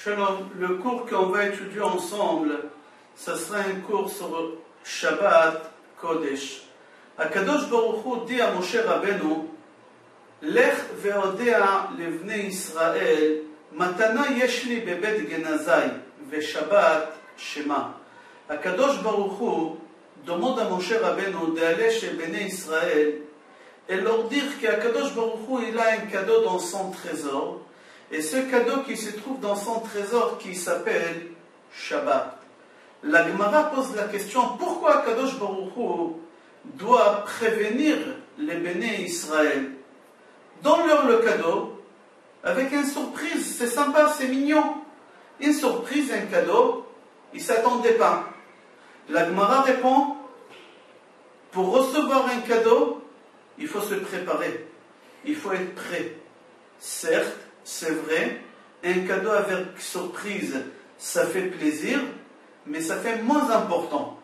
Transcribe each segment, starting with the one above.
Shalom, le cours qu'on va étudier ensemble, ce sera un cours sur Shabbat Kodesh. Akadosh Baruch Hu dit à Moshe Rabbeinu, Lech ve'odea levnei Israël, matana yesh li bebet genazai, ve'Shabbat shema. Akadosh Baruch Hu demande à Moshe Rabbeinu d'aller chez Béné Israël et leur dire qu'Akadosh Baruch Hu il a un cadeau dans son trésor. Et ce cadeau qui se trouve dans son trésor qui s'appelle Shabbat. La Gemara pose la question, pourquoi Kadosh Baruch Hu doit prévenir les Béné Israël? Donne-leur le cadeau avec une surprise, c'est sympa, c'est mignon. Une surprise, un cadeau, ils ne s'attendaient pas. La Gemara répond, pour recevoir un cadeau, il faut se préparer, il faut être prêt. Certes, c'est vrai, un cadeau avec surprise, ça fait plaisir, mais ça fait moins important.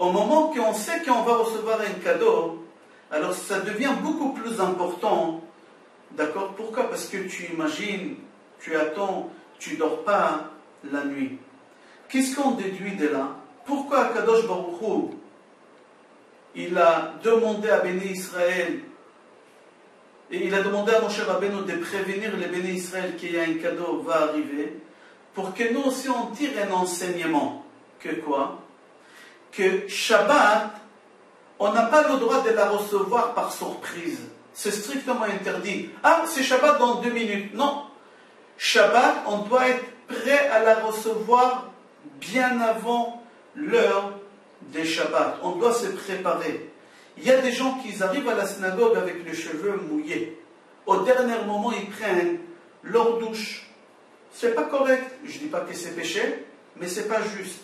Au moment qu'on sait qu'on va recevoir un cadeau, alors ça devient beaucoup plus important. D'accord? Pourquoi? Parce que tu imagines, tu attends, tu ne dors pas la nuit. Qu'est-ce qu'on déduit de là? Pourquoi Kadosh Baruch Hu, il a demandé à Béné Israël, et il a demandé à Moshe Rabbeinu de prévenir les Béné Israël qu'il y a un cadeau va arriver, pour que nous aussi on tire un enseignement. Que quoi? Que Shabbat, on n'a pas le droit de la recevoir par surprise. C'est strictement interdit. Ah, c'est Shabbat dans 2 minutes. Non. Shabbat, on doit être prêt à la recevoir bien avant l'heure des Shabbat. On doit se préparer. Il y a des gens qui arrivent à la synagogue avec les cheveux mouillés. Au dernier moment, ils prennent leur douche. C'est pas correct. Je ne dis pas que c'est péché, mais c'est pas juste.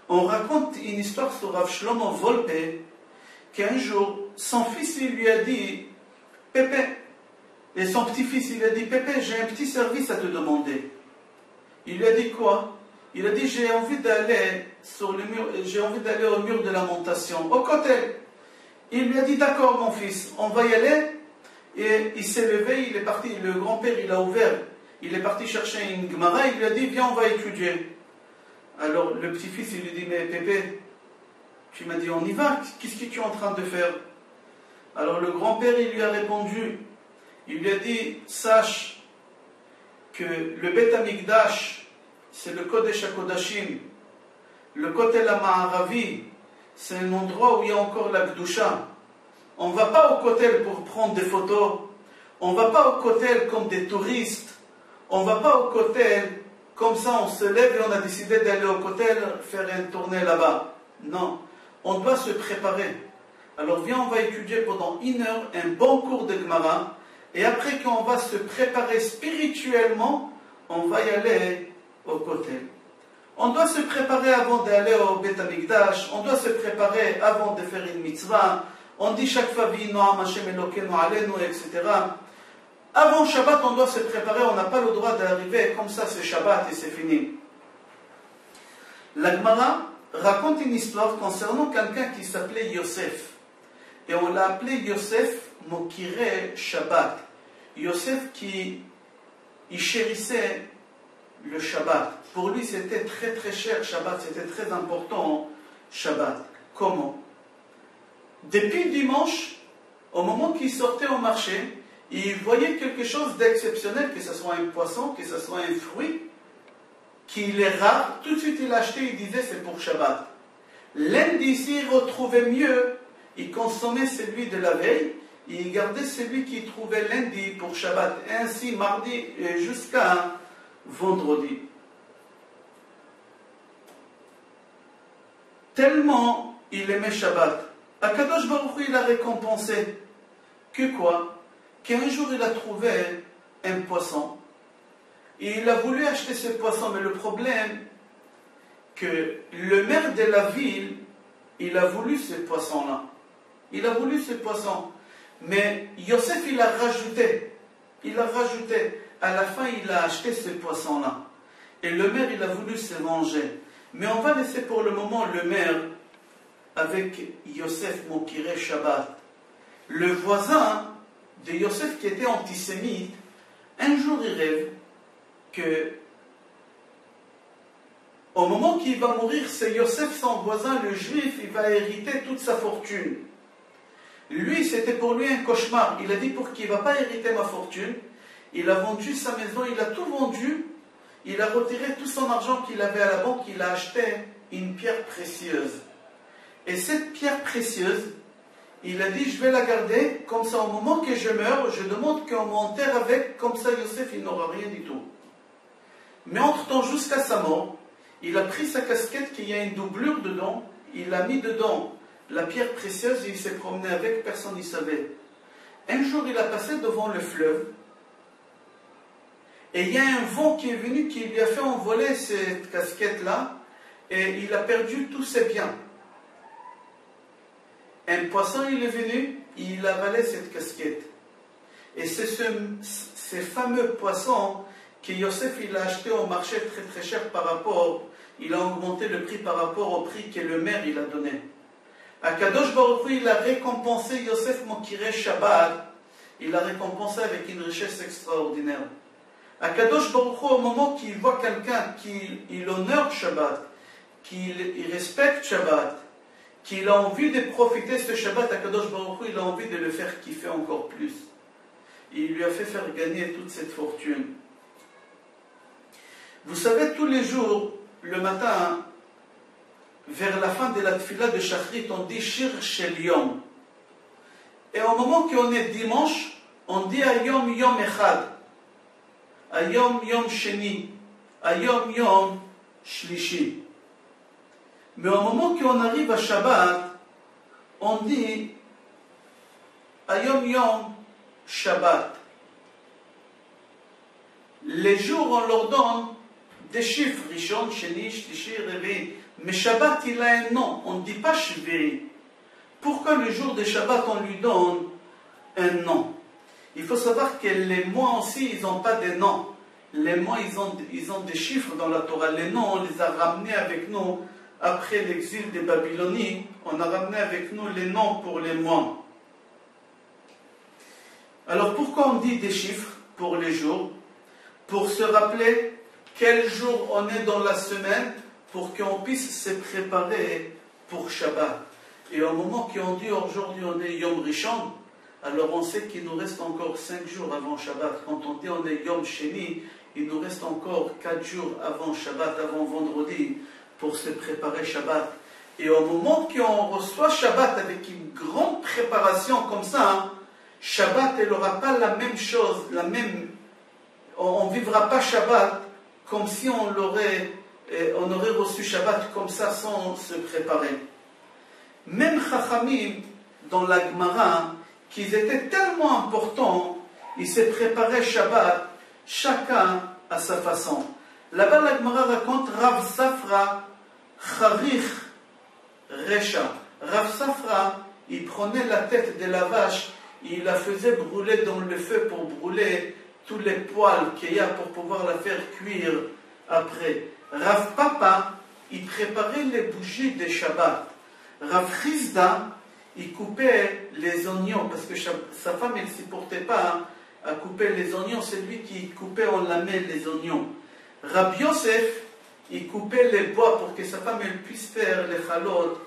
On raconte une histoire sur Rav Shlomo Volpe, qu'un jour, son fils il lui a dit, Pépé, et son petit-fils il a dit, Pépé, j'ai un petit service à te demander. Il lui a dit quoi? Il a dit, j'ai envie d'aller sur le mur, j'ai envie d'aller au mur de lamentation, au côté. Il lui a dit, d'accord mon fils, on va y aller. Et il s'est levé, il est parti, le grand-père il a ouvert, il est parti chercher une Gemara, il lui a dit, viens on va étudier. Alors le petit-fils il lui dit, mais Pépé, tu m'as dit on y va, qu'est-ce que tu es en train de faire? Alors le grand-père il lui a répondu, il lui a dit, sache que le Bet Amikdash, c'est le Kodesh HaKodashim, le Kotel HaMa'aravi, c'est un endroit où il y a encore la Gdusha. On ne va pas au Kotel pour prendre des photos. On ne va pas au Kotel comme des touristes. On ne va pas au Kotel comme ça, on se lève et on a décidé d'aller au Kotel faire une tournée là-bas. Non, on doit se préparer. Alors viens, on va étudier pendant 1 heure un bon cours de Gemara. Et après qu'on va se préparer spirituellement, on va y aller au Kotel. On doit se préparer avant d'aller au Bet Amikdash, on doit se préparer avant de faire une mitzvah, on dit chaque fois Noam Hashem Elokeinu Aleinu, etc. Avant Shabbat, on doit se préparer, on n'a pas le droit d'arriver comme ça, c'est Shabbat et c'est fini. La Gemara raconte une histoire concernant quelqu'un qui s'appelait Yosef. Et on l'a appelé Yosef Mokireh Shabbat. Yosef qui il chérissait le Shabbat. Pour lui, c'était très très cher Shabbat, c'était très important Shabbat. Comment? Depuis dimanche, au moment qu'il sortait au marché, il voyait quelque chose d'exceptionnel, que ce soit un poisson, que ce soit un fruit, qu'il est rare, tout de suite il achetait, il disait c'est pour Shabbat. Lundi, s'il retrouvait mieux, il consommait celui de la veille, et il gardait celui qu'il trouvait lundi pour Shabbat, et ainsi mardi jusqu'à vendredi. Tellement il aimait Shabbat. Akadosh Baruch Hu il a récompensé. Que quoi? Qu'un jour il a trouvé un poisson. Et il a voulu acheter ce poisson, mais le problème, que le maire de la ville, il a voulu ce poisson-là. Il a voulu ce poisson. Mais Yosef il a rajouté. Il a rajouté. À la fin il a acheté ce poisson-là. Et le maire il a voulu se manger. Mais on va laisser pour le moment le maire avec Yosef Mokireh Shabbat. Le voisin de Yosef qui était antisémite, un jour il rêve que Au moment qu'il va mourir, c'est Yosef, son voisin, le juif, il va hériter toute sa fortune. Lui, c'était pour lui un cauchemar. Il a dit pour qu'il ne va pas hériter ma fortune. Il a vendu sa maison, il a tout vendu. Il a retiré tout son argent qu'il avait à la banque, il a acheté une pierre précieuse. Et cette pierre précieuse, il a dit, je vais la garder, comme ça au moment que je meurs, je demande qu'on m'enterre avec, comme ça Yosef, il n'aura rien du tout. Mais entre-temps, jusqu'à sa mort, il a pris sa casquette, qu'il y a une doublure dedans, il a mis dedans la pierre précieuse, et il s'est promené avec, personne n'y savait. Un jour, il a passé devant le fleuve, et il y a un vent qui est venu, qui lui a fait envoler cette casquette-là, et il a perdu tous ses biens. Un poisson, il est venu, il a avalé cette casquette. Et c'est ces fameux poissons que Yosef il a acheté au marché très très cher par rapport, il a augmenté le prix par rapport au prix que le maire il a donné. Akadosh Baruch Hu, il a récompensé Yosef Mokireh Shabbat, il l'a récompensé avec une richesse extraordinaire. Akadosh Baruch Hu, au moment qu'il voit quelqu'un qui honore Shabbat, qu'il respecte Shabbat, qu'il a envie de profiter de ce Shabbat, Akadosh Baruch Hu, il a envie de le faire kiffer encore plus. Il lui a fait faire gagner toute cette fortune. Vous savez, tous les jours, le matin, vers la fin de la tfila de Shachrit, on dit Shir Shel Yom. Et au moment qu'on est dimanche, on dit Ayom Yom Echad, Ayom Yom Sheni, Ayom Yom Shlishi. Mais au moment qu'on arrive à Shabbat, on dit Ayom Yom Shabbat. Les jours, on leur donne des chiffres, Rishon, Sheni, Shlishi, Revi. Mais Shabbat, il a un nom, on ne dit pas Shviri. Pourquoi le jour de Shabbat, on lui donne un nom? Il faut savoir que les mois aussi, ils n'ont pas de noms. Les mois, ils ont des chiffres dans la Torah. Les noms, on les a ramenés avec nous après l'exil des Babylonies. On a ramené avec nous les noms pour les mois. Alors pourquoi on dit des chiffres pour les jours? Pour se rappeler quel jour on est dans la semaine, pour qu'on puisse se préparer pour Shabbat. Et au moment qu'on dit aujourd'hui on est Yom Rishon, alors on sait qu'il nous reste encore 5 jours avant Shabbat. Quand on dit on est Yom Sheni, il nous reste encore 4 jours avant Shabbat, avant vendredi, pour se préparer Shabbat. Et au moment qu'on reçoit Shabbat avec une grande préparation comme ça, Shabbat, elle n'aura pas la même chose, on ne vivra pas Shabbat comme si on aurait reçu Shabbat comme ça sans se préparer. Même Chachamim, dans la Gemara, qu'ils étaient tellement importants, ils se préparaient Shabbat, chacun à sa façon. Là-bas, la Gemara raconte Rav Safra Charich Recha. Rav Safra, il prenait la tête de la vache, il la faisait brûler dans le feu pour brûler tous les poils qu'il y a pour pouvoir la faire cuire après. Rav Papa, il préparait les bougies de Shabbat. Rav Chizda, il coupait les oignons, parce que sa femme, elle ne supportait pas à couper les oignons, c'est lui qui coupait en lamelles les oignons. Rabbi Yosef, il coupait les bois pour que sa femme elle puisse faire les chalot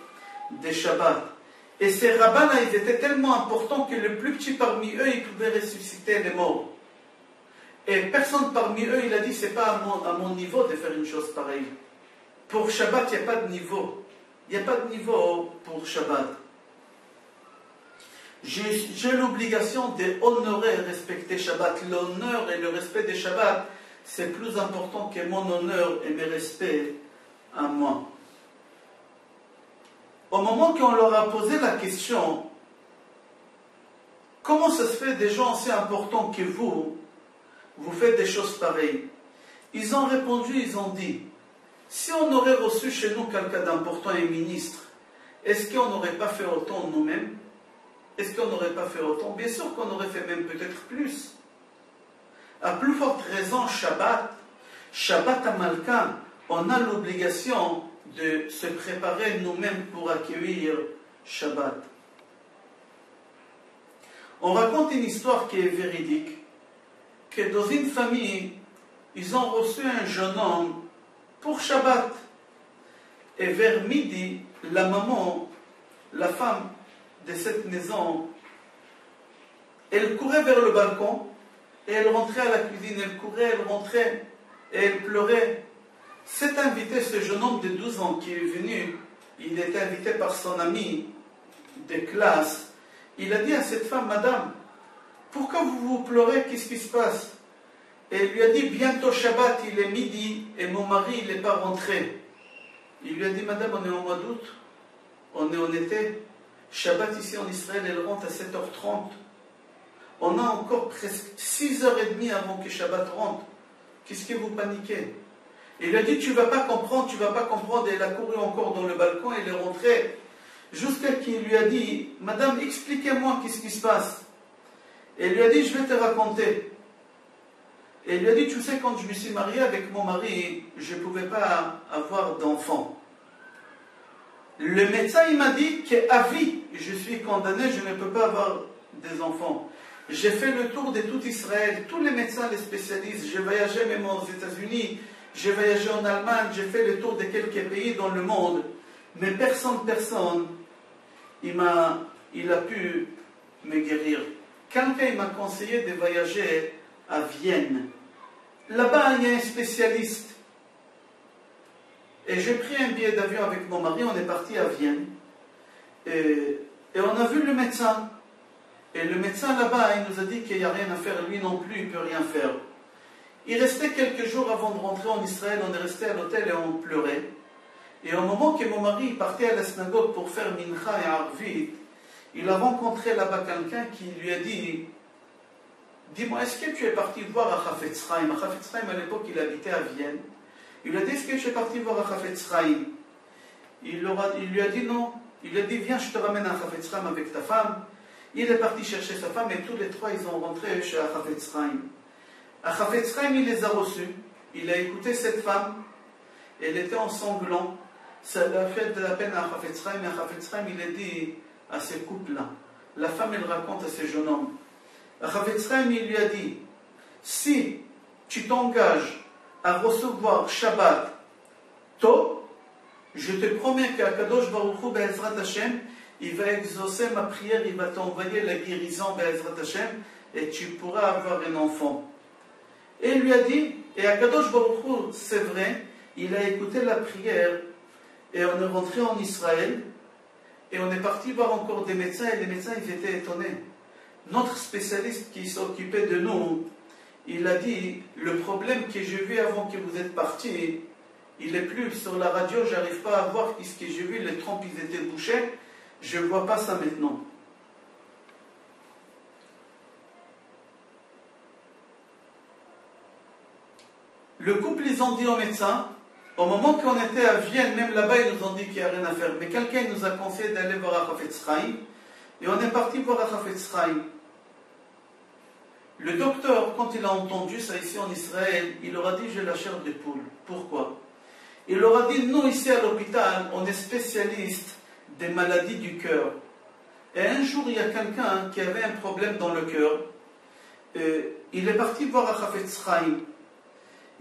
de Shabbat. Et ces rabbins-là, ils étaient tellement importants que le plus petit parmi eux, il pouvait ressusciter les morts. Et personne parmi eux, il a dit, c'est pas à mon niveau de faire une chose pareille. Pour Shabbat, il n'y a pas de niveau. Il n'y a pas de niveau pour Shabbat. J'ai l'obligation d'honorer et respecter Shabbat. L'honneur et le respect des Shabbat, c'est plus important que mon honneur et mes respects à moi. Au moment qu'on leur a posé la question, comment ça se fait des gens aussi importants que vous faites des choses pareilles? Ils ont répondu, ils ont dit, si on aurait reçu chez nous quelqu'un d'important et ministre, est-ce qu'on n'aurait pas fait autant nous-mêmes? Est-ce qu'on n'aurait pas fait autant? Bien sûr qu'on aurait fait même peut-être plus. À plus forte raison, Shabbat à Malka, on a l'obligation de se préparer nous-mêmes pour accueillir Shabbat. On raconte une histoire qui est véridique, que dans une famille, ils ont reçu un jeune homme pour Shabbat. Et vers midi, la maman, la femme de cette maison, elle courait vers le balcon et elle rentrait à la cuisine. Elle courait, elle rentrait et elle pleurait. Cet invité, ce jeune homme de 12 ans qui est venu, il était invité par son ami de classe. Il a dit à cette femme, Madame, pourquoi vous pleurez? Qu'est-ce qui se passe? Et il lui a dit, bientôt Shabbat, il est midi et mon mari, il n'est pas rentré. Il lui a dit, Madame, on est au mois d'août, on est en été. Shabbat ici en Israël, elle rentre à 7h30. On a encore presque 6h30 avant que Shabbat rentre. Qu'est-ce que vous paniquez? Il a dit, tu ne vas pas comprendre, tu ne vas pas comprendre. Et elle a couru encore dans le balcon, elle est rentrée. Jusqu'à qu'il lui a dit, Madame, expliquez-moi qu'est-ce qui se passe. Et il lui a dit, je vais te raconter. Et il lui a dit, tu sais, quand je me suis marié avec mon mari, je ne pouvais pas avoir d'enfant. Le médecin, il m'a dit qu'à vie, je suis condamné, je ne peux pas avoir des enfants. J'ai fait le tour de tout Israël, tous les médecins, les spécialistes, j'ai voyagé même aux États-Unis, j'ai voyagé en Allemagne, j'ai fait le tour de quelques pays dans le monde, mais personne, il a pu me guérir. Quelqu'un m'a conseillé de voyager à Vienne. Là-bas, il y a un spécialiste. Et j'ai pris un billet d'avion avec mon mari, on est parti à Vienne. Et on a vu le médecin. Et le médecin là-bas, il nous a dit qu'il n'y a rien à faire, lui non plus, il ne peut rien faire. Il restait quelques jours avant de rentrer en Israël, on est resté à l'hôtel et on pleurait. Et au moment que mon mari partait à la synagogue pour faire Mincha et Arvit, il a rencontré là-bas quelqu'un qui lui a dit, dis-moi, est-ce que tu es parti voir à Chafetz Chaim? À Chafetz Chaim, à l'époque, il habitait à Vienne. Il lui a dit, est-ce que tu es parti voir à Chafetz Chaim? Il lui a dit non. Il lui a dit, viens, je te ramène à Chafetz Chaim avec ta femme. Il est parti chercher sa femme et tous les trois, ils ont rentré chez Chafetz Chaim. À Chafetz Chaim, il les a reçus. Il a écouté cette femme. Elle était en sanglant. Ça lui a fait de la peine à Chafetz Chaim. Et à Chafetz Chaim, il a dit à ces couples-là. La femme, elle raconte à ce jeune homme. À Chafetz Chaim, il lui a dit, si tu t'engages à recevoir Shabbat tôt, je te promets qu'à Kadosh Baruch Hu Be'ezrat Hashem, il va exaucer ma prière, il va t'envoyer la guérison Be'ezrat Hashem, et tu pourras avoir un enfant. Et il lui a dit, et à Kadosh Baruch Hu, c'est vrai, il a écouté la prière, et on est rentré en Israël, et on est parti voir encore des médecins, et les médecins, ils étaient étonnés. Notre spécialiste qui s'occupait de nous, il a dit, le problème que j'ai vu avant que vous êtes partis, il n'est plus sur la radio, je n'arrive pas à voir ce que j'ai vu, les trompes ils étaient bouchés, je ne vois pas ça maintenant. Le couple, ils ont dit au médecin, au moment qu'on était à Vienne, même là-bas, ils nous ont dit qu'il n'y a rien à faire, mais quelqu'un nous a conseillé d'aller voir à Chafetz Chaim, et on est parti voir à Chafetz Chaim. Le docteur, quand il a entendu ça ici en Israël, il leur a dit, j'ai la chair de poule. Pourquoi? Il leur a dit, nous ici à l'hôpital, on est spécialiste des maladies du cœur. Et un jour, il y a quelqu'un qui avait un problème dans le cœur. Il est parti voir à Chafetz Chaim.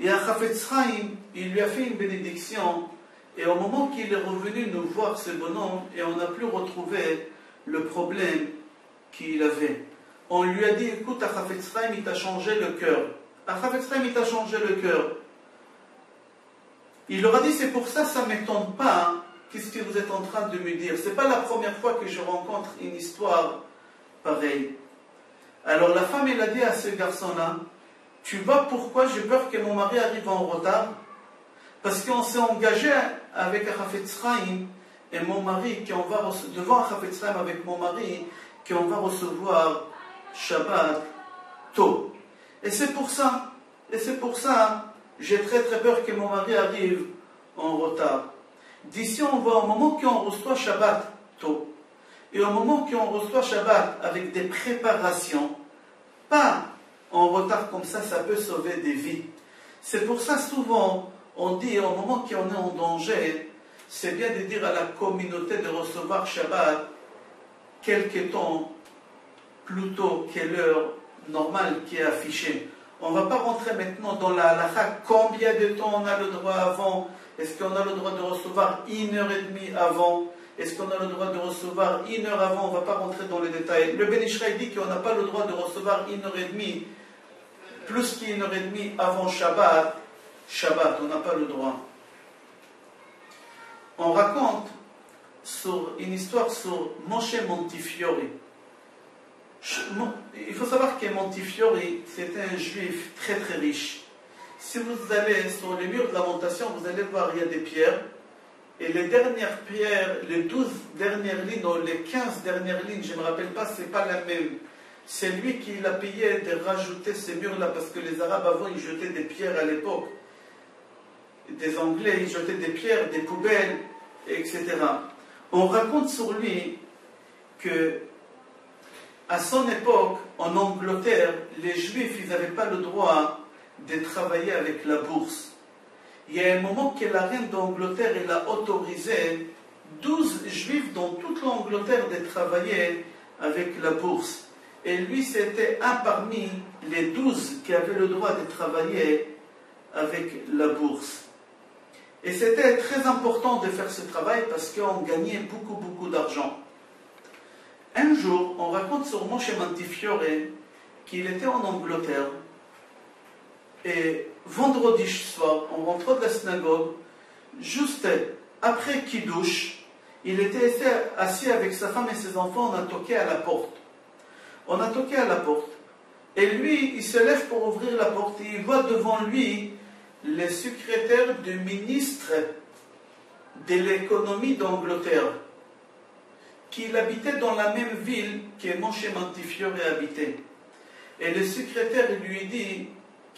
Et à Chafetz Chaim, il lui a fait une bénédiction. Et au moment qu'il est revenu nous voir, ce bonhomme, et on a pu retrouver le problème qu'il avait. On lui a dit, écoute, à Chafetz Chaim, il t'a changé le cœur. À Chafetz Chaim, il t'a changé le cœur. Il leur a dit, c'est pour ça, ça ne m'étonne pas, hein, qu'est-ce que vous êtes en train de me dire. Ce n'est pas la première fois que je rencontre une histoire pareille. Alors la femme, elle a dit à ce garçon-là, tu vois pourquoi j'ai peur que mon mari arrive en retard? Parce qu'on s'est engagé avec Chafetz Chaim, et mon mari, devant Chafetz Chaim avec mon mari, qu'on va recevoir Shabbat tôt. Et c'est pour ça, j'ai très très peur que mon mari arrive en retard. D'ici on voit au moment qu'on reçoit Shabbat tôt, et au moment qu'on reçoit Shabbat avec des préparations, pas en retard comme ça peut sauver des vies. C'est pour ça souvent on dit au moment qu'on est en danger, c'est bien de dire à la communauté de recevoir Shabbat quelque temps plus tôt que l'heure normale qui est affichée. On ne va pas rentrer maintenant dans la halakha, combien de temps on a le droit avant Est-ce qu'on a le droit de recevoir 1h30 avant? Est-ce qu'on a le droit de recevoir 1 heure avant? On ne va pas rentrer dans les détails. Le Ben Ish Chai dit qu'on n'a pas le droit de recevoir 1h30, plus qu'1h30 avant Shabbat. Shabbat, on n'a pas le droit. On raconte une histoire sur Moshe Montefiore. Il faut savoir que Montefiore, c'était un juif très très riche. Si vous allez sur les murs de lamentation, vous allez voir, il y a des pierres. Et les dernières pierres, les 12 dernières lignes, ou les 15 dernières lignes, je ne me rappelle pas, ce n'est pas la même. C'est lui qui l'a payé de rajouter ces murs-là, parce que les Arabes avant, ils jetaient des pierres à l'époque. Des Anglais, ils jetaient des pierres, des poubelles, etc. On raconte sur lui que, à son époque, en Angleterre, les Juifs, ils n'avaient pas le droit de travailler avec la bourse. Il y a un moment que la reine d'Angleterre elle a autorisé 12 juifs dans toute l'Angleterre de travailler avec la bourse. Et lui, c'était un parmi les 12 qui avaient le droit de travailler avec la bourse. Et c'était très important de faire ce travail parce qu'on gagnait beaucoup d'argent. Un jour, on raconte sur Moshe Montefiore qu'il était en Angleterre. Et vendredi soir, on rentrait de la synagogue, juste après Kiddush, il était assis avec sa femme et ses enfants, on a toqué à la porte. On a toqué à la porte. Et lui, il se lève pour ouvrir la porte et il voit devant lui le secrétaire du ministre de l'économie d'Angleterre, qui habitait dans la même ville que Moshe Montefiore habitait. Et le secrétaire lui dit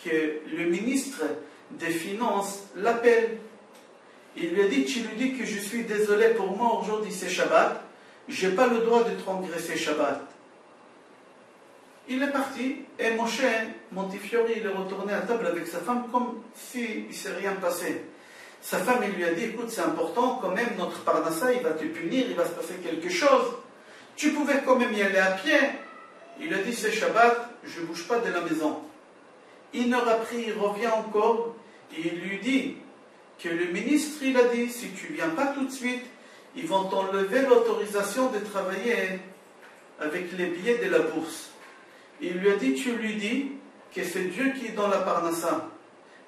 que le ministre des Finances l'appelle. Il lui a dit, tu lui dis que je suis désolé, pour moi aujourd'hui c'est Shabbat, je n'ai pas le droit de transgresser Shabbat. Il est parti et Moshe Montefiore il est retourné à table avec sa femme comme s'il ne s'est rien passé. Sa femme il lui a dit, écoute c'est important quand même, notre Parnassa il va te punir, il va se passer quelque chose. Tu pouvais quand même y aller à pied. Il a dit c'est Shabbat, je ne bouge pas de la maison. 1 heure après, il revient encore et il lui dit que le ministre, il a dit, si tu ne viens pas tout de suite, ils vont t'enlever l'autorisation de travailler avec les billets de la bourse. Il lui a dit, tu lui dis que c'est Dieu qui est dans la Parnassa.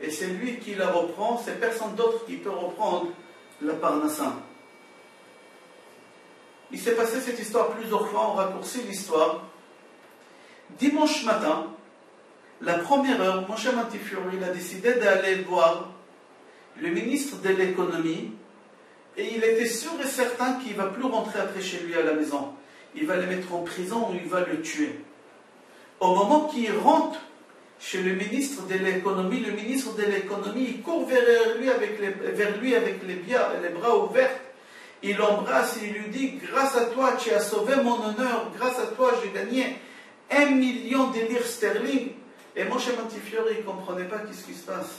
Et c'est lui qui la reprend, c'est personne d'autre qui peut reprendre la Parnassa. Il s'est passé cette histoire plusieurs fois, on raccourcit l'histoire. Dimanche matin, la première heure, Moshe Montefiore il a décidé d'aller voir le ministre de l'économie et il était sûr et certain qu'il ne va plus rentrer après chez lui à la maison. Il va le mettre en prison ou il va le tuer. Au moment qu'il rentre chez le ministre de l'économie, le ministre de l'économie il court vers lui avec les bras ouverts, il l'embrasse et il lui dit, grâce à toi tu as sauvé mon honneur, grâce à toi j'ai gagné 1 million de livres sterling. Et Moshe Montefiore, il ne comprenait pas ce qui se passe.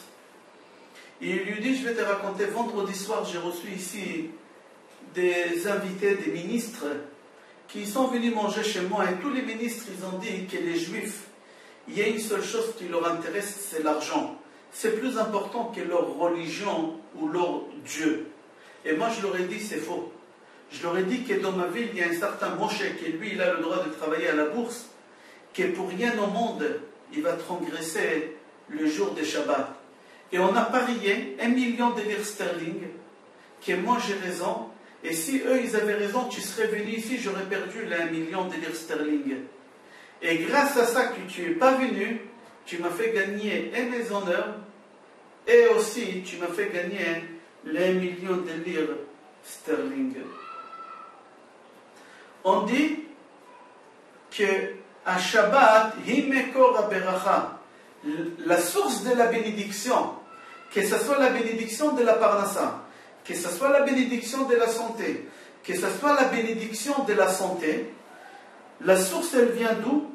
Et il lui dit, je vais te raconter, vendredi soir, j'ai reçu ici des invités, des ministres, qui sont venus manger chez moi. Et tous les ministres, ils ont dit que les Juifs, il y a une seule chose qui leur intéresse, c'est l'argent. C'est plus important que leur religion ou leur Dieu. Et moi, je leur ai dit, c'est faux. Je leur ai dit que dans ma ville, il y a un certain Moshe, qui lui, il a le droit de travailler à la bourse, que pour rien au monde, il va transgresser le jour de Shabbat. Et on a parié 1 million de livres sterling, que moi j'ai raison, et si eux ils avaient raison, tu serais venu ici, j'aurais perdu les 1 million de livres sterling. Et grâce à ça que tu n'es pas venu, tu m'as fait gagner mes honneurs, et aussi tu m'as fait gagner les 1 million de livres sterling. On dit que à Shabbat, Himekor Aberacha, la source de la bénédiction, que ce soit la bénédiction de la Parnassa, que ce soit la bénédiction de la santé, que ce soit la bénédiction de la santé, la source elle vient d'où?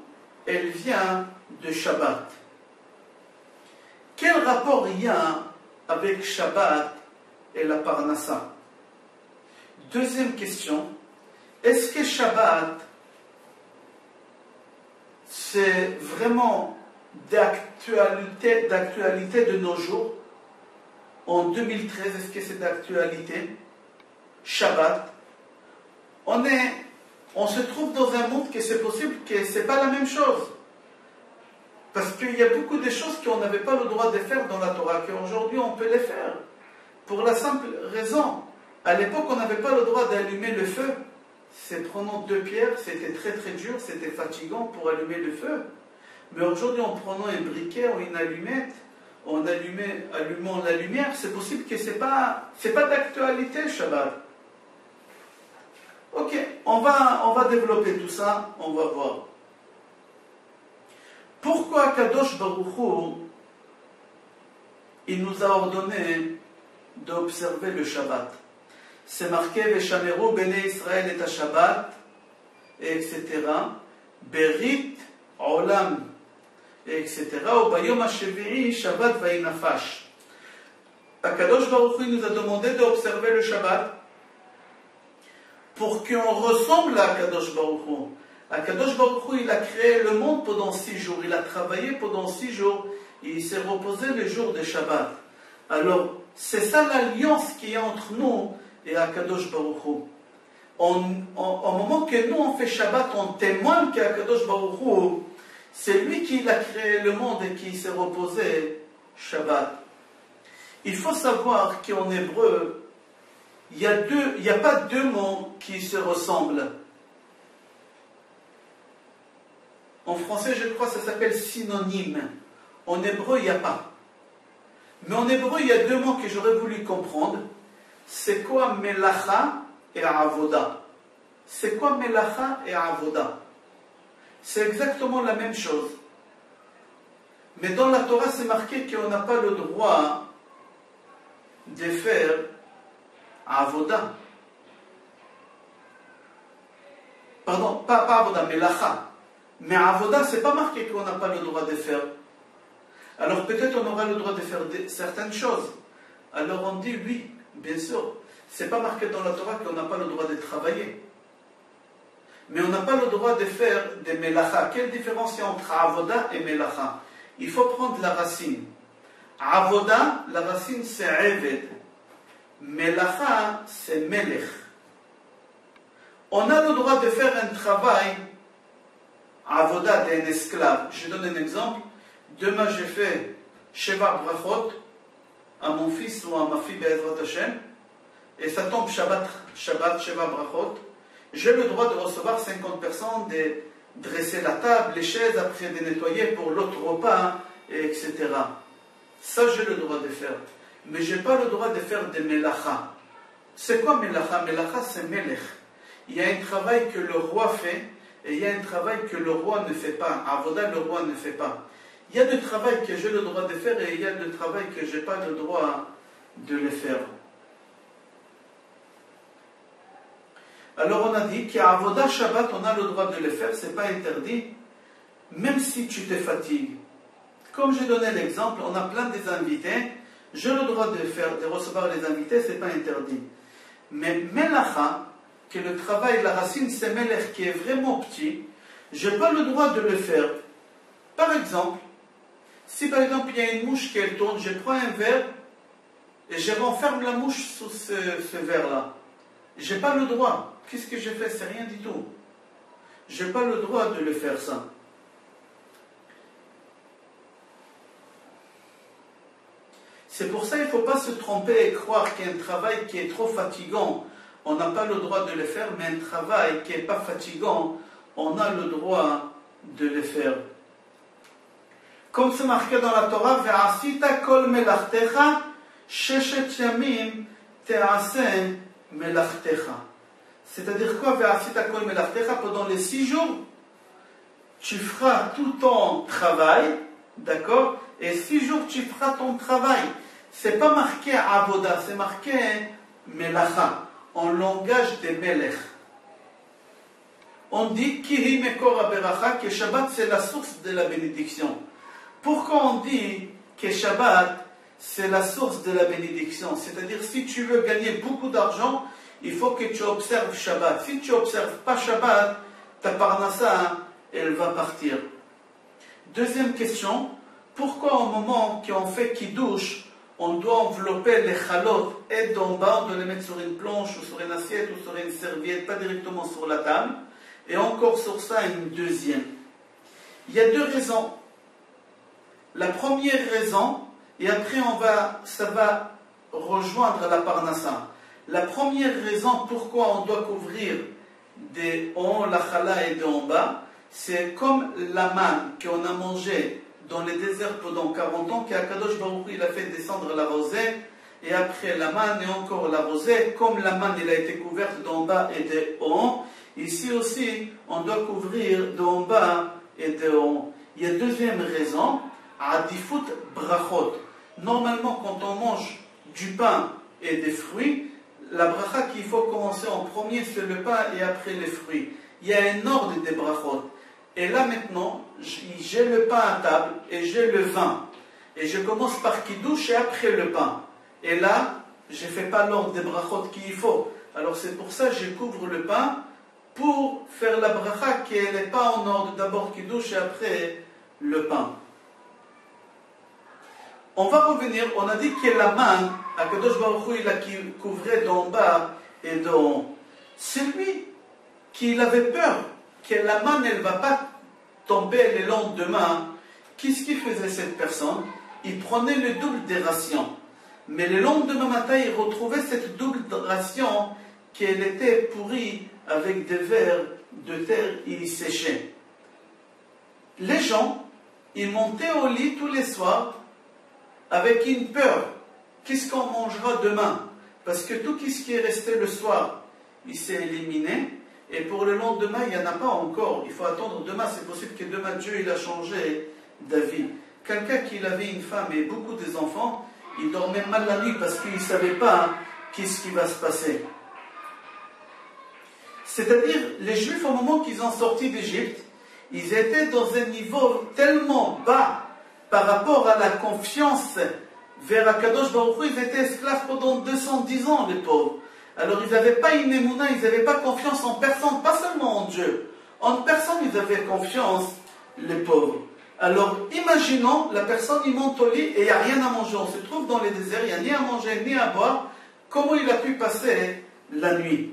Elle vient de Shabbat. Quel rapport il y a avec Shabbat et la Parnassa? Deuxième question, est-ce que Shabbat c'est vraiment d'actualité de nos jours, en 2013, est-ce que c'est d'actualité? Shabbat. On se trouve dans un monde que c'est possible que ce n'est pas la même chose. Parce qu'il y a beaucoup de choses qu'on n'avait pas le droit de faire dans la Torah, qu'aujourd'hui on peut les faire. Pour la simple raison, à l'époque on n'avait pas le droit d'allumer le feu. C'est prenant 2 pierres, c'était très très dur, c'était fatigant pour allumer le feu. Mais aujourd'hui en prenant un briquet ou une allumette, en allumant la lumière, c'est possible que c'est pas d'actualité Shabbat. Ok, on va développer tout ça, on va voir. Pourquoi Kadosh Baruch Hu, il nous a ordonné d'observer le Shabbat? C'est marqué Veshameru Bnei Israël et Shabbat, etc. Berit Olam, etc. Ou Bayom HaShevi'i Shabbat Vayinafash. Kadosh Baruch Hu nous a demandé d'observer le Shabbat pour qu'on ressemble à Kadosh Baruch Hu. Kadosh Baruch Hu, il a créé le monde pendant 6 jours, il a travaillé pendant 6 jours, et il s'est reposé le jour de Shabbat. Alors, c'est ça l'alliance qui est entre nous et Kadosh Baruch Hu. Au moment que nous on fait Shabbat, on témoigne qu'Kadosh Baruch Hu, c'est lui qui a créé le monde et qui s'est reposé Shabbat. Il faut savoir qu'en hébreu, il n'y a pas 2 mots qui se ressemblent. En français, je crois que ça s'appelle synonyme. En hébreu, il n'y a pas. Mais en hébreu, il y a 2 mots que j'aurais voulu comprendre. C'est quoi melacha et avoda? C'est quoi melacha et avoda? C'est exactement la même chose. Mais dans la Torah, c'est marqué qu'on n'a pas le droit de faire avoda. Pardon, pas avoda, melacha. Mais avoda, c'est pas marqué qu'on n'a pas le droit de faire. Alors peut-être on aura le droit de faire certaines choses. Alors on dit oui, bien sûr. C'est pas marqué dans la Torah qu'on n'a pas le droit de travailler. Mais on n'a pas le droit de faire des melacha. Quelle différence il y a entre avoda et melacha? Il faut prendre la racine. Avoda, la racine c'est eved. Melacha, c'est melech. On a le droit de faire un travail avoda d'un esclave. Je donne un exemple. Demain, j'ai fait Sheva Brachot à mon fils ou à ma fille Be'ezrat Hashem, et ça tombe Shabbat, Sheva Brachot. J'ai le droit de recevoir 50 personnes, de dresser la table, les chaises, après de nettoyer pour l'autre repas, etc. Ça, j'ai le droit de faire. Mais je n'ai pas le droit de faire des melacha. C'est quoi melacha? Melacha, c'est melech. Il y a un travail que le roi fait, et il y a un travail que le roi ne fait pas. Avoda, le roi ne fait pas. Il y a du travail que j'ai le droit de faire et il y a du travail que je n'ai pas le droit de le faire. Alors on a dit qu'à Avoda Shabbat, on a le droit de le faire, ce n'est pas interdit, même si tu te fatigues. Comme j'ai donné l'exemple, on a plein des invités, j'ai le droit de recevoir les invités, ce n'est pas interdit. Mais Melacha, que le travail, la racine, c'est Melech qui est vraiment petit, je n'ai pas le droit de le faire. Par exemple, si par exemple il y a une mouche qui tourne, je prends un verre et je renferme la mouche sous ce verre-là. Je n'ai pas le droit. Qu'est-ce que j'ai fait? C'est rien du tout. Je n'ai pas le droit de le faire ça. C'est pour ça qu'il ne faut pas se tromper et croire qu'il y a un travail qui est trop fatigant. On n'a pas le droit de le faire, mais un travail qui n'est pas fatigant, on a le droit de le faire. Comme c'est marqué dans la Torah, Ve'asita kol melachtecha, sheshet yamim te'aseh melachtecha. C'est-à-dire quoi, Ve'asita kol melachtecha? Pendant les 6 jours, tu feras tout ton travail, d'accord? Et 6 jours, tu feras ton travail. C'est pas marqué avoda, c'est marqué melacha, en langage des melech. On dit Kihi Mekor Aberacha, que Shabbat c'est la source de la bénédiction. Pourquoi on dit que Shabbat c'est la source de la bénédiction? C'est-à-dire, si tu veux gagner beaucoup d'argent, il faut que tu observes Shabbat. Si tu n'observes pas Shabbat, ta parnassa, elle va partir. Deuxième question, pourquoi au moment qu'on fait Kiddush, on doit envelopper les chalotes et d'en bas, on doit les mettre sur une planche ou sur une assiette ou sur une serviette, pas directement sur la table. Et encore sur ça, une deuxième. Il y a deux raisons. La première raison, et après ça va rejoindre la parnassa. La première raison pourquoi on doit couvrir des en haut, la chala et de en bas, c'est comme la manne qu'on a mangée dans les déserts pendant 40 ans, qu'Akadosh Baruch Hu, il a fait descendre la rosée, et après la manne et encore la rosée, comme la manne il a été couverte d'en bas et de haut, ici aussi on doit couvrir d'en bas et de haut. Il y a deuxième raison, Adifut brachot. Normalement quand on mange du pain et des fruits, la bracha qu'il faut commencer en premier c'est le pain et après les fruits. Il y a un ordre des brachot. Et là maintenant, j'ai le pain à table et j'ai le vin. Et je commence par Kiddush et après le pain. Et là, je ne fais pas l'ordre des brachot qu'il faut. Alors c'est pour ça que je couvre le pain pour faire la bracha qui n'est pas en ordre. D'abord Kiddush et après le pain. On va revenir, on a dit que la manne, Akadosh Baruch Hu, il a couvrait d'en bas et d'en haut. C'est lui qui avait peur que la manne elle ne va pas tomber le lendemain. Qu'est-ce qu'il faisait cette personne? Il prenait le double des rations. Mais le lendemain matin, il retrouvait cette double ration qu'elle était pourrie avec des vers de terre et il séchait. Les gens, ils montaient au lit tous les soirs avec une peur. Qu'est-ce qu'on mangera demain? Parce que tout ce qui est resté le soir, il s'est éliminé. Et pour le lendemain, il n'y en a pas encore. Il faut attendre demain. C'est possible que demain, Dieu il a changé d'avis. Quelqu'un qui avait une femme et beaucoup des enfants, il dormait mal la nuit parce qu'il ne savait pas qu'est-ce qui va se passer. C'est-à-dire, les Juifs, au moment qu'ils ont sorti d'Égypte, ils étaient dans un niveau tellement bas par rapport à la confiance vers Akadosh Baruch Hu. Ils étaient esclaves pendant 210 ans, les pauvres. Alors ils n'avaient pas une émouna, ils n'avaient pas confiance en personne, pas seulement en Dieu. En personne, ils avaient confiance, les pauvres. Alors imaginons, la personne il monte au lit et il n'y a rien à manger. On se trouve dans les déserts, il n'y a ni à manger, ni à boire. Comment il a pu passer la nuit?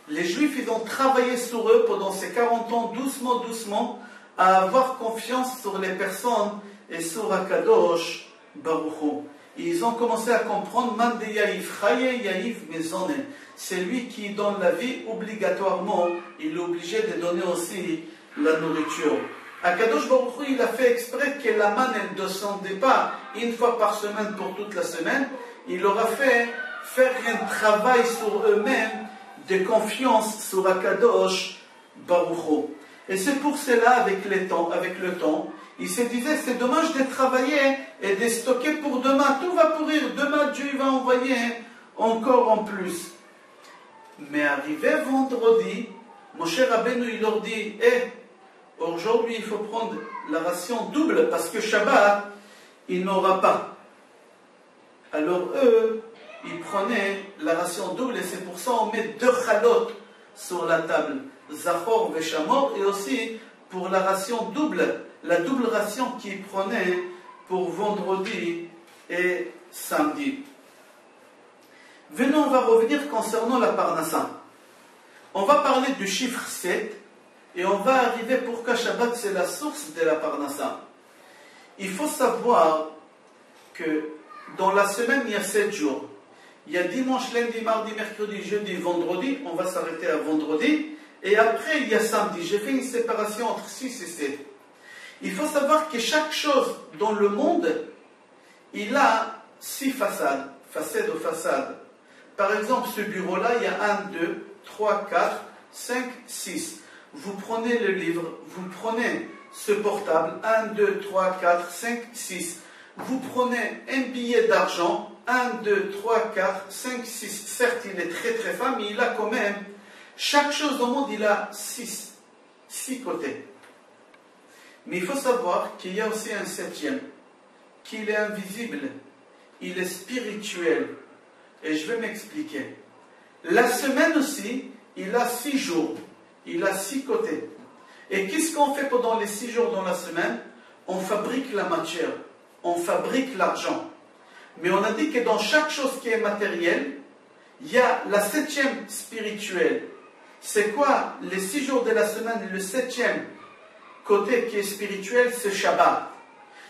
Les Juifs, ils ont travaillé sur eux pendant ces 40 ans, doucement, doucement, à avoir confiance sur les personnes et sur Akadosh Baruch Hu. Ils ont commencé à comprendre Mande Yaïf, Chaye Yaïf Mezonen. C'est lui qui donne la vie obligatoirement. Il est obligé de donner aussi la nourriture. Akadosh Baruch Hu, il a fait exprès que la manne ne descendait pas une fois par semaine pour toute la semaine. Il leur a fait faire un travail sur eux-mêmes de confiance sur Akadosh Baruch Hu. Et c'est pour cela, avec le temps, il se disait, c'est dommage de travailler et de stocker pour demain. Tout va pourrir. Demain, Dieu va envoyer encore en plus. Mais arrivé vendredi, Moshe Rabbeinu, il leur dit, aujourd'hui, il faut prendre la ration double parce que Shabbat, il n'aura pas. Alors eux, ils prenaient la ration double et c'est pour ça qu'on met 2 chalotes sur la table. Zachor Veshamor et aussi pour la ration double. La double ration qu'ils prenaient pour vendredi et samedi. Venons, on va revenir concernant la parnassa. On va parler du chiffre 7 et on va arriver pourquoi Shabbat c'est la source de la parnassa. Il faut savoir que dans la semaine il y a 7 jours. Il y a dimanche, lundi, mardi, mercredi, jeudi, vendredi. On va s'arrêter à vendredi. Et après il y a samedi. J'ai fait une séparation entre 6 et 7. Il faut savoir que chaque chose dans le monde, il a 6 façades, façade ou façade. Par exemple, ce bureau-là, il y a 1, 2, 3, 4, 5, 6. Vous prenez le livre, vous prenez ce portable, 1, 2, 3, 4, 5, 6. Vous prenez un billet d'argent, 1, 2, 3, 4, 5, 6. Certes, il est très très fin, mais il a quand même, chaque chose au monde, il a 6 côtés. Mais il faut savoir qu'il y a aussi un 7e, qu'il est invisible, il est spirituel. Et je vais m'expliquer. La semaine aussi, il a 6 jours, il a 6 côtés. Et qu'est-ce qu'on fait pendant les 6 jours dans la semaine? On fabrique la matière, on fabrique l'argent. Mais on a dit que dans chaque chose qui est matérielle, il y a la 7e spirituelle. C'est quoi les 6 jours de la semaine? Le 7e côté qui est spirituel, c'est Shabbat.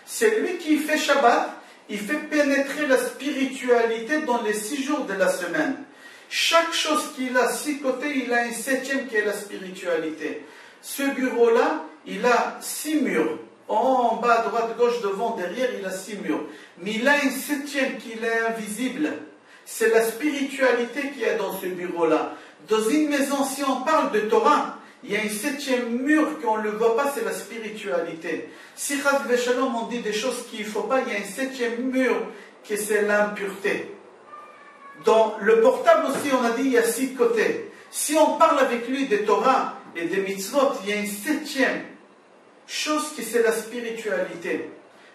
C'est lui qui fait Shabbat, il fait pénétrer la spiritualité dans les 6 jours de la semaine. Chaque chose qu'il a, 6 côtés, il a un 7e qui est la spiritualité. Ce bureau-là, il a 6 murs. En bas, à droite, gauche, devant, derrière, il a 6 murs. Mais il a un 7e qui est invisible. C'est la spiritualité qu'il y a dans ce bureau-là. Dans une maison, si on parle de Torah, il y a un 7e mur qu'on ne le voit pas, c'est la spiritualité. Si Chas Veshalom on dit des choses qu'il ne faut pas, il y a un 7e mur qui c'est l'impureté. Dans le portable aussi, on a dit il y a 6 côtés. Si on parle avec lui des Torah et des mitzvot, il y a une 7e chose qui c'est la spiritualité.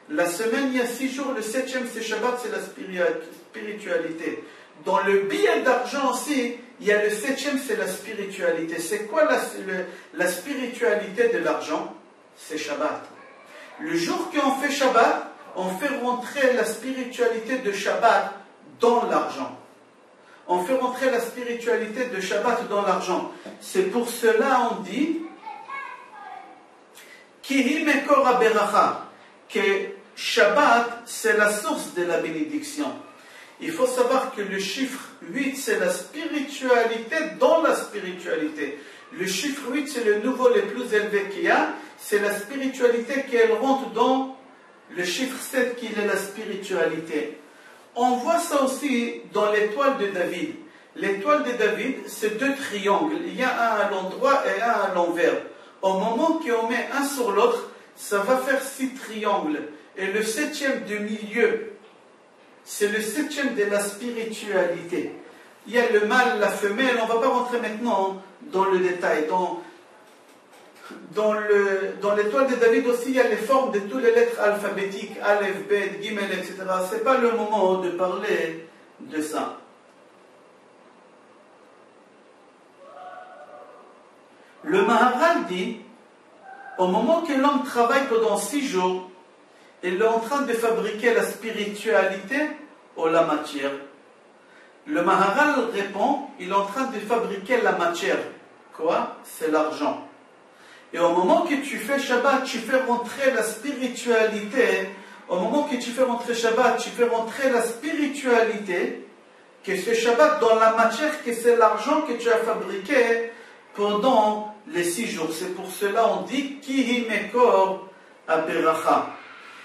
La semaine, il y a 6 jours, le 7e c'est Shabbat, c'est la spiritualité. Dans le billet d'argent aussi, il y a le 7e, c'est la spiritualité. C'est quoi la spiritualité de l'argent? C'est Shabbat. Le jour qu'on fait Shabbat, on fait rentrer la spiritualité de Shabbat dans l'argent. On fait rentrer la spiritualité de Shabbat dans l'argent. C'est pour cela on dit Kihi Mekor HaBeracha, que Shabbat, c'est la source de la bénédiction. Il faut savoir que le chiffre 8, c'est la spiritualité dans la spiritualité. Le chiffre 8, c'est le niveau le plus élevé qu'il y a. C'est la spiritualité qui rentre dans le chiffre 7, qui est la spiritualité. On voit ça aussi dans l'étoile de David. L'étoile de David, c'est 2 triangles. Il y a un à l'endroit et un à l'envers. Au moment qu'on met un sur l'autre, ça va faire 6 triangles. Et le 7e du milieu, c'est le 7e de la spiritualité. Il y a le mâle, la femelle, on ne va pas rentrer maintenant dans le détail. Dans l'étoile de David aussi, il y a les formes de toutes les lettres alphabétiques, Aleph, Bet, Gimel, etc. Ce n'est pas le moment de parler de ça. Le Maharal dit, au moment que l'homme travaille pendant 6 jours, il est en train de fabriquer la spiritualité ou la matière. Le Maharal répond, il est en train de fabriquer la matière. Quoi? C'est l'argent. Et au moment que tu fais Shabbat, tu fais rentrer la spiritualité. Au moment que tu fais rentrer Shabbat, tu fais rentrer la spiritualité, que ce Shabbat dans la matière, que c'est l'argent que tu as fabriqué pendant les 6 jours. C'est pour cela on dit Kihi Mekor HaBeracha.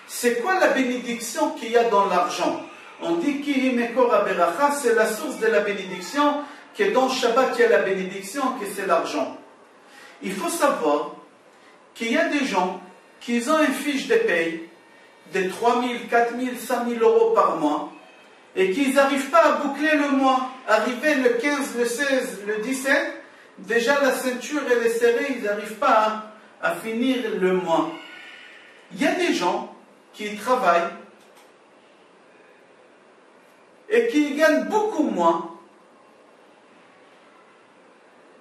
C'est quoi la bénédiction qu'il y a dans l'argent? On dit Kihi Mekor HaBeracha, c'est la source de la bénédiction, que dans Shabbat il y a la bénédiction, que c'est l'argent. Il faut savoir qu'il y a des gens qui ont une fiche de paye de 3 000, 4 000, 5 000 euros par mois et qu'ils n'arrivent pas à boucler le mois. Arrivé le 15, le 16, le 17, déjà la ceinture elle est serrée, ils n'arrivent pas à finir le mois. Il y a des gens qui travaillent et qui gagnent beaucoup moins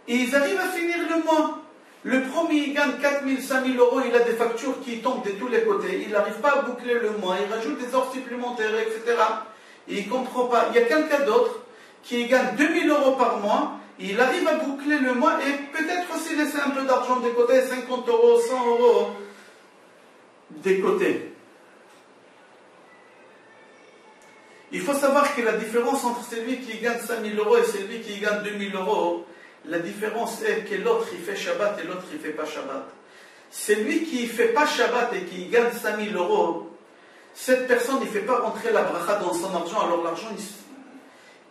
et ils arrivent à finir le mois. Le premier, il gagne 4 000, 5 000 euros, il a des factures qui tombent de tous les côtés. Il n'arrive pas à boucler le mois, il rajoute des heures supplémentaires, etc. Et il ne comprend pas. Il y a quelqu'un d'autre qui gagne 2 000 euros par mois, il arrive à boucler le mois et peut-être aussi laisser un peu d'argent de côté, 50 euros, 100 euros de côté. Il faut savoir que la différence entre celui qui gagne 5 000 euros et celui qui gagne 2 000 euros, la différence est que l'autre il fait Shabbat et l'autre il ne fait pas Shabbat. Celui qui ne fait pas Shabbat et qui gagne 5 000 euros, cette personne ne fait pas rentrer la bracha dans son argent, alors l'argent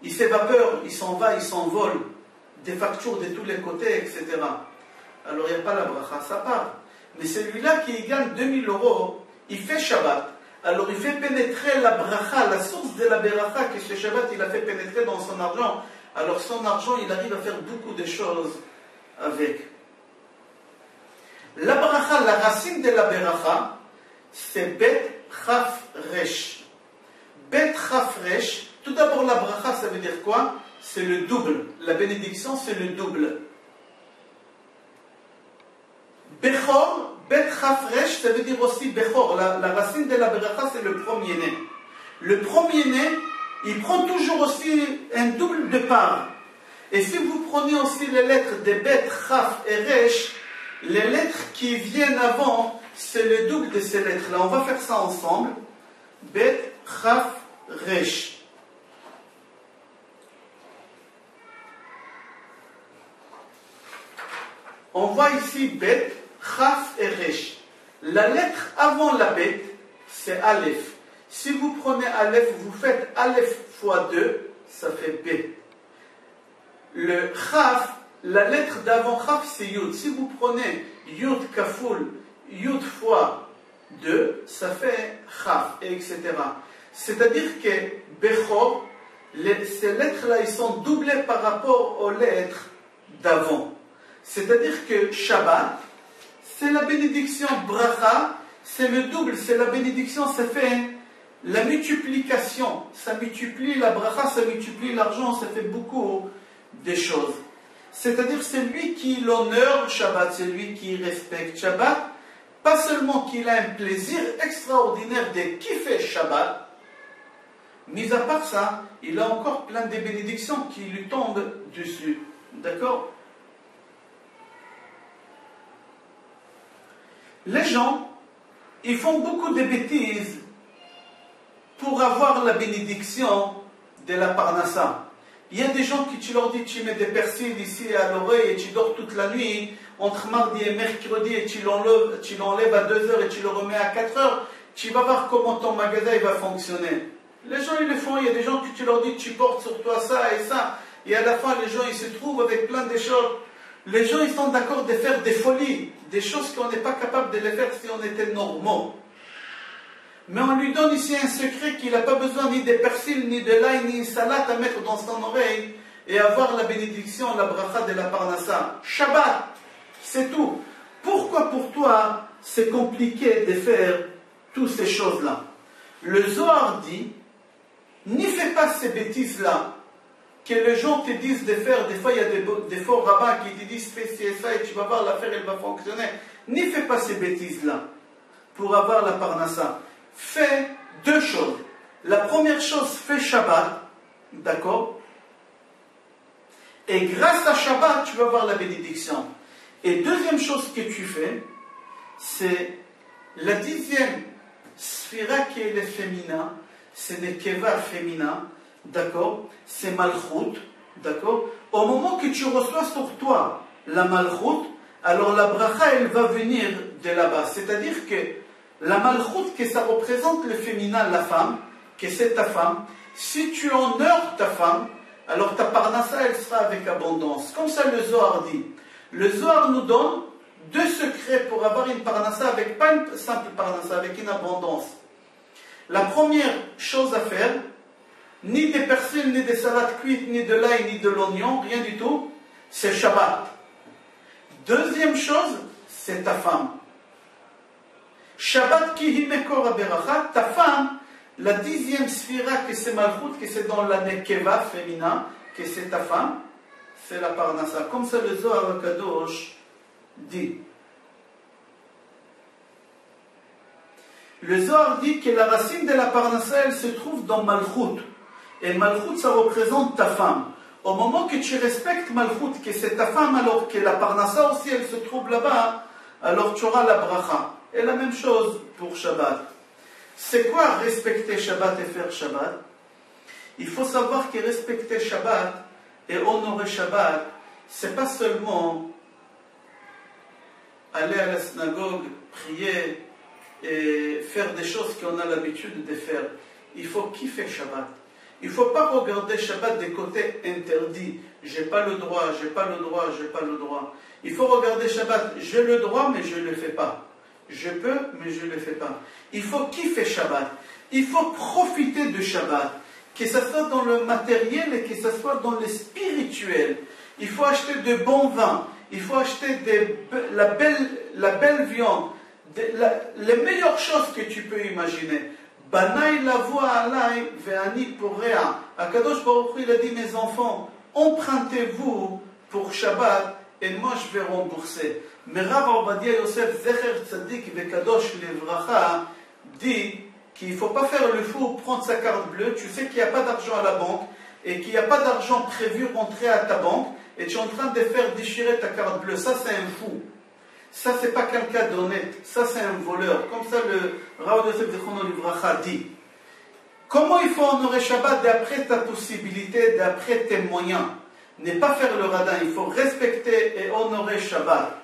il s'évapore, il s'en va, il s'envole, des factures de tous les côtés, etc. Alors il n'y a pas la bracha, ça part. Mais celui-là qui gagne 2 000 euros, il fait Shabbat, alors il fait pénétrer la bracha, la source de la bracha que ce Shabbat il a fait pénétrer dans son argent. Alors son argent, il arrive à faire beaucoup de choses avec. La bracha, la racine de la bracha, c'est Bet Chaf Resh. Bet Chaf Resh, tout d'abord la bracha, ça veut dire quoi? C'est le double. La bénédiction, c'est le double. Bechor, Bet Chaf Resh, ça veut dire aussi Bechor. La racine de la bracha, c'est le premier-né. Le premier-né, il prend toujours aussi un double de part. Et si vous prenez aussi les lettres de Bet, Chaf et Resh, les lettres qui viennent avant, c'est le double de ces lettres-là. On va faire ça ensemble. Bet, Chaf, Resh. On voit ici Bet, Chaf et Resh. La lettre avant la Bet, c'est Aleph. Si vous prenez Aleph, vous faites Aleph fois 2, ça fait B. Le Chaf, la lettre d'avant Chaf, c'est Yud. Si vous prenez Yud Kafoul, Yud fois 2, ça fait Chaf, etc. C'est-à-dire que Bechor, ces lettres-là, ils sont doublées par rapport aux lettres d'avant. C'est-à-dire que Shabbat, c'est la bénédiction Bracha, c'est le double, c'est la bénédiction, ça fait la multiplication. Ça multiplie la Bracha, ça multiplie l'argent, ça fait beaucoup des choses. C'est-à-dire c'est lui qui l'honneur Shabbat, c'est lui qui respecte Shabbat. Pas seulement qu'il a un plaisir extraordinaire de kiffer Shabbat, mis à part ça, il a encore plein de bénédictions qui lui tombent dessus. D'accord? Les gens, ils font beaucoup de bêtises pour avoir la bénédiction de la Parnassa. Il y a des gens qui, tu leur dis, tu mets des persils ici à l'oreille et tu dors toute la nuit, entre mardi et mercredi, et tu l'enlèves à 2 heures et tu le remets à 4 heures, tu vas voir comment ton magasin il va fonctionner. Les gens, ils le font. Il y a des gens que tu leur dis, tu portes sur toi ça et ça, et à la fin, les gens, ils se trouvent avec plein de choses. Les gens, ils sont d'accord de faire des folies, des choses qu'on n'est pas capable de les faire si on était normaux. Mais on lui donne ici un secret qu'il n'a pas besoin ni de persil, ni de l'ail, ni une salade à mettre dans son oreille et avoir la bénédiction, la bracha de la Parnassa. Shabbat, c'est tout. Pourquoi pour toi c'est compliqué de faire toutes ces choses-là? Le Zohar dit, n'y fais pas ces bêtises-là que les gens te disent de faire. Des fois, il y a des faux rabbins qui te disent fais ci et ça et tu vas voir l'affaire, elle va fonctionner. N'y fais pas ces bêtises-là pour avoir la Parnassa. Fais 2 choses. La première chose, fais Shabbat, d'accord? Et grâce à Shabbat, tu vas avoir la bénédiction. Et deuxième chose que tu fais, c'est la 10e sphira qui est le féminin, c'est le Keva féminin, d'accord? C'est Malchut, d'accord? Au moment que tu reçois sur toi la Malchut, alors la bracha, elle va venir de là-bas. C'est-à-dire que la Malchut, que ça représente le féminin, la femme, que c'est ta femme, si tu honores ta femme, alors ta Parnassa, elle sera avec abondance. Comme ça le Zohar dit. Le Zohar nous donne 2 secrets pour avoir une Parnassa, avec pas une simple Parnassa, avec une abondance. La première chose à faire, ni des persils, ni des salades cuites, ni de l'ail, ni de l'oignon, rien du tout, c'est Shabbat. Deuxième chose, c'est ta femme. Shabbat ki hi mekor haberacha, ta femme, la 10e sphira que c'est Malchut, que c'est dans la Nekeva féminin, que c'est ta femme, c'est la Parnassa. Comme ça le Zohar Kadosh dit. Le Zohar dit que la racine de la Parnassa, elle se trouve dans Malchut. Et Malchut, ça représente ta femme. Au moment que tu respectes Malchut, que c'est ta femme, alors que la Parnassa aussi, elle se trouve là-bas, alors tu auras la bracha. Et la même chose pour Shabbat. C'est quoi respecter Shabbat et faire Shabbat? Il faut savoir que respecter Shabbat et honorer Shabbat, c'est pas seulement aller à la synagogue, prier et faire des choses qu'on a l'habitude de faire. Il faut kiffer Shabbat. Il ne faut pas regarder Shabbat des côtés interdits. J'ai pas le droit, j'ai pas le droit, j'ai pas le droit. Il faut regarder Shabbat, j'ai le droit mais je ne le fais pas. Je peux, mais je ne le fais pas. Il faut kiffer Shabbat. Il faut profiter de Shabbat. Que ce soit dans le matériel et que ce soit dans le spirituel. Il faut acheter de bons vins. Il faut acheter la belle viande. Les meilleures choses que tu peux imaginer. Banaï la voix alay ve'ani porea. Akadosh Baruch Hu, il a dit, mes enfants, empruntez-vous pour Shabbat et moi je vais rembourser. Mais Rav Ovadia Yosef Zecher Tzadik Vekadosh Levracha dit qu'il ne faut pas faire le fou, prendre sa carte bleue, tu sais qu'il n'y a pas d'argent à la banque et qu'il n'y a pas d'argent prévu rentrer à ta banque et tu es en train de faire déchirer ta carte bleue. Ça, c'est un fou. Ça, c'est pas quelqu'un d'honnête. Ça, c'est un voleur. Comme ça, le Rav Yosef Zichrono Livracha dit. Comment il faut honorer Shabbat d'après ta possibilité, d'après tes moyens? Ne pas faire le radin, il faut respecter et honorer Shabbat.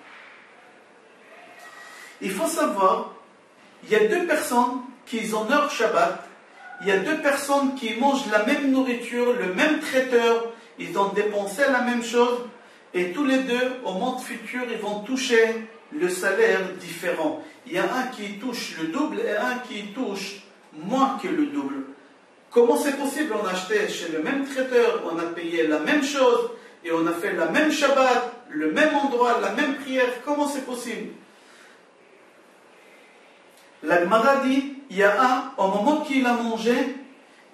Il faut savoir, il y a deux personnes qui honorent Shabbat, il y a deux personnes qui mangent la même nourriture, le même traiteur, ils ont dépensé la même chose, et tous les deux, au monde futur, ils vont toucher le salaire différent. Il y a un qui touche le double et un qui touche moins que le double. Comment c'est possible? On a acheté chez le même traiteur, on a payé la même chose, et on a fait la même Shabbat, le même endroit, la même prière. Comment c'est possible? La Gemara dit, il y a un, au moment qu'il a mangé,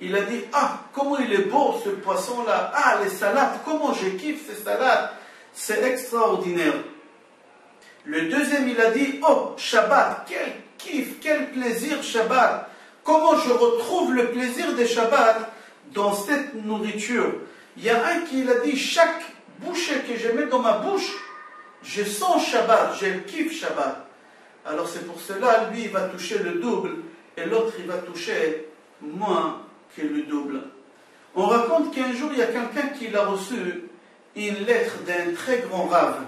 il a dit, ah, comment il est beau ce poisson-là, ah, les salades, comment je kiffe ces salades, c'est extraordinaire. Le deuxième, il a dit, oh, Shabbat, quel kiff, quel plaisir Shabbat, comment je retrouve le plaisir des Shabbat dans cette nourriture. Il y a un qui a dit, chaque bouchée que je mets dans ma bouche, je sens Shabbat, je kiffe Shabbat. Alors c'est pour cela, lui, il va toucher le double, et l'autre, il va toucher moins que le double. On raconte qu'un jour, il y a quelqu'un qui a reçu une lettre d'un très grand rave.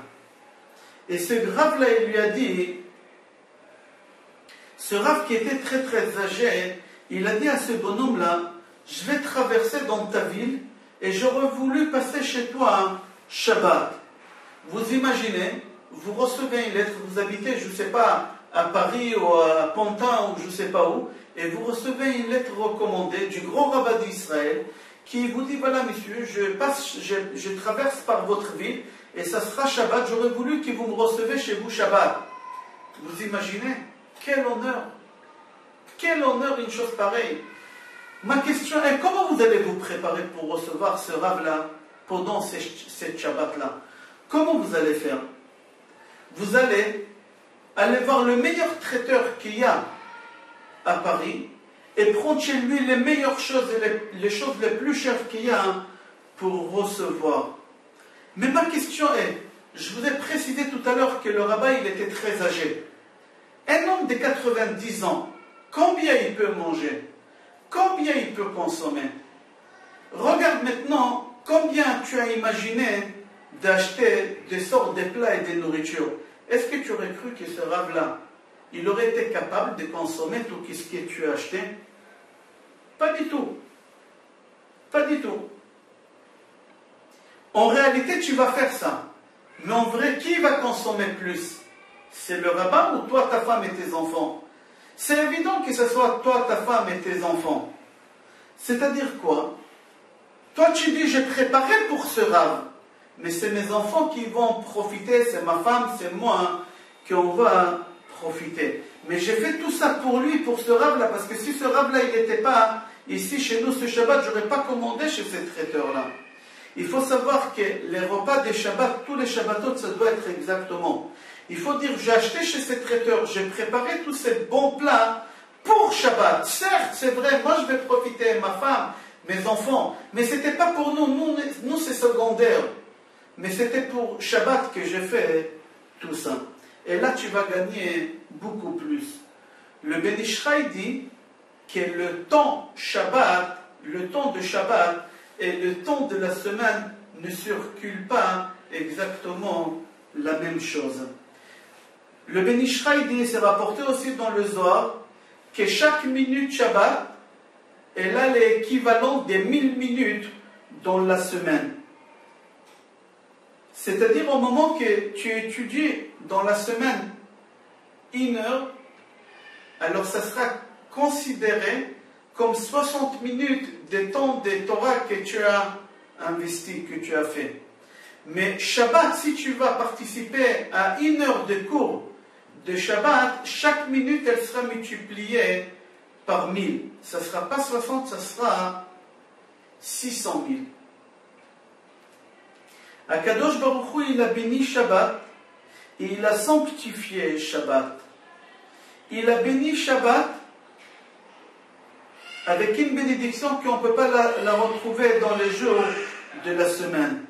Et ce rave-là, il lui a dit, ce rave qui était très très âgé, il a dit à ce bonhomme-là, je vais traverser dans ta ville, et j'aurais voulu passer chez toi un Shabbat. Vous imaginez, vous recevez une lettre, vous habitez, je ne sais pas, à Paris ou à Pantin ou je ne sais pas où, et vous recevez une lettre recommandée du grand rabbin d'Israël qui vous dit, voilà monsieur, je traverse par votre ville et ça sera Shabbat, j'aurais voulu que vous me recevez chez vous Shabbat. Vous imaginez? Quel honneur une chose pareille. Ma question est, comment vous allez vous préparer pour recevoir ce rave-là pendant cette Shabbat-là? Comment vous allez faire? Vous allez aller voir le meilleur traiteur qu'il y a à Paris et prendre chez lui les meilleures choses et les choses les plus chères qu'il y a pour recevoir. Mais ma question est, je vous ai précisé tout à l'heure que le rabbin il était très âgé. Un homme de 90 ans, combien il peut manger? Combien il peut consommer? Regarde maintenant combien tu as imaginé d'acheter des sortes de plats et de nourriture. Est-ce que tu aurais cru que ce rave-là, il aurait été capable de consommer tout ce que tu as acheté? Pas du tout. Pas du tout. En réalité, tu vas faire ça. Mais en vrai, qui va consommer plus? C'est le rabbin ou toi, ta femme et tes enfants? C'est évident que ce soit toi, ta femme et tes enfants. C'est-à-dire quoi? Toi, tu dis, j'ai préparé pour ce rave. Mais c'est mes enfants qui vont profiter, c'est ma femme, c'est moi qu'on va profiter. Mais j'ai fait tout ça pour lui, pour ce rave-là, parce que si ce rave-là, il n'était pas ici chez nous ce Shabbat, je n'aurais pas commandé chez ces traiteurs-là. Il faut savoir que les repas des Shabbats, tous les Shabbatot, ça doit être exactement. Il faut dire, j'ai acheté chez ces traiteurs, j'ai préparé tous ces bons plats pour Shabbat. Certes, c'est vrai, moi je vais profiter, ma femme, mes enfants, mais ce n'était pas pour nous, nous c'est secondaire. Mais c'était pour Shabbat que j'ai fait tout ça. Et là, tu vas gagner beaucoup plus. Le Ben Ishraï dit que le temps Shabbat, le temps de Shabbat et le temps de la semaine ne circulent pas exactement la même chose. Le Ben Ishraï dit, c'est rapporté aussi dans le Zohar, que chaque minute Shabbat est là l'équivalent des 1000 minutes dans la semaine. C'est-à-dire au moment que tu étudies dans la semaine 1 heure, alors ça sera considéré comme 60 minutes de temps de Torah que tu as investi, que tu as fait. Mais Shabbat, si tu vas participer à 1 heure de cours de Shabbat, chaque minute elle sera multipliée par 1000. Ça ne sera pas 60, ça sera 600 000. Akadosh Baruch Hu, il a béni Shabbat et il a sanctifié Shabbat. Il a béni Shabbat avec une bénédiction qu'on ne peut pas la retrouver dans les jours de la semaine.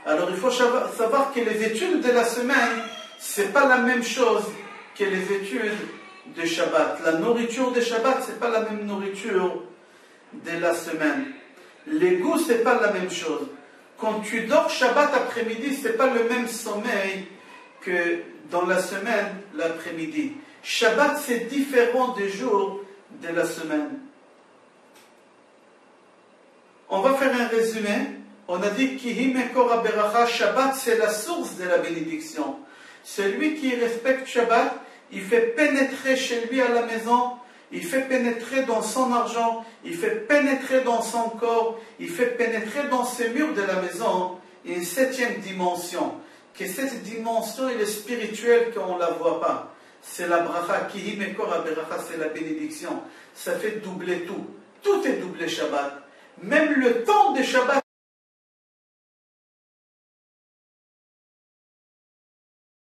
Alors il faut savoir que les études de la semaine, ce n'est pas la même chose que les études de Shabbat. La nourriture de Shabbat, ce n'est pas la même nourriture de la semaine. Les goûts, ce n'est pas la même chose. Quand tu dors Shabbat après-midi, ce n'est pas le même sommeil que dans la semaine, l'après-midi. Shabbat, c'est différent des jours de la semaine. On va faire un résumé. On a dit Kihi Mekor HaBeracha, Shabbat, c'est la source de la bénédiction. Celui qui respecte Shabbat, il fait pénétrer chez lui à la maison, il fait pénétrer dans son argent, il fait pénétrer dans son corps, il fait pénétrer dans ses murs de la maison une 7e dimension. Que cette dimension, elle est spirituelle qu'on ne la voit pas. C'est la bracha, Kihi Mekor HaBeracha, c'est la bénédiction. Ça fait doubler tout. Tout est doublé Shabbat. Même le temps de Shabbat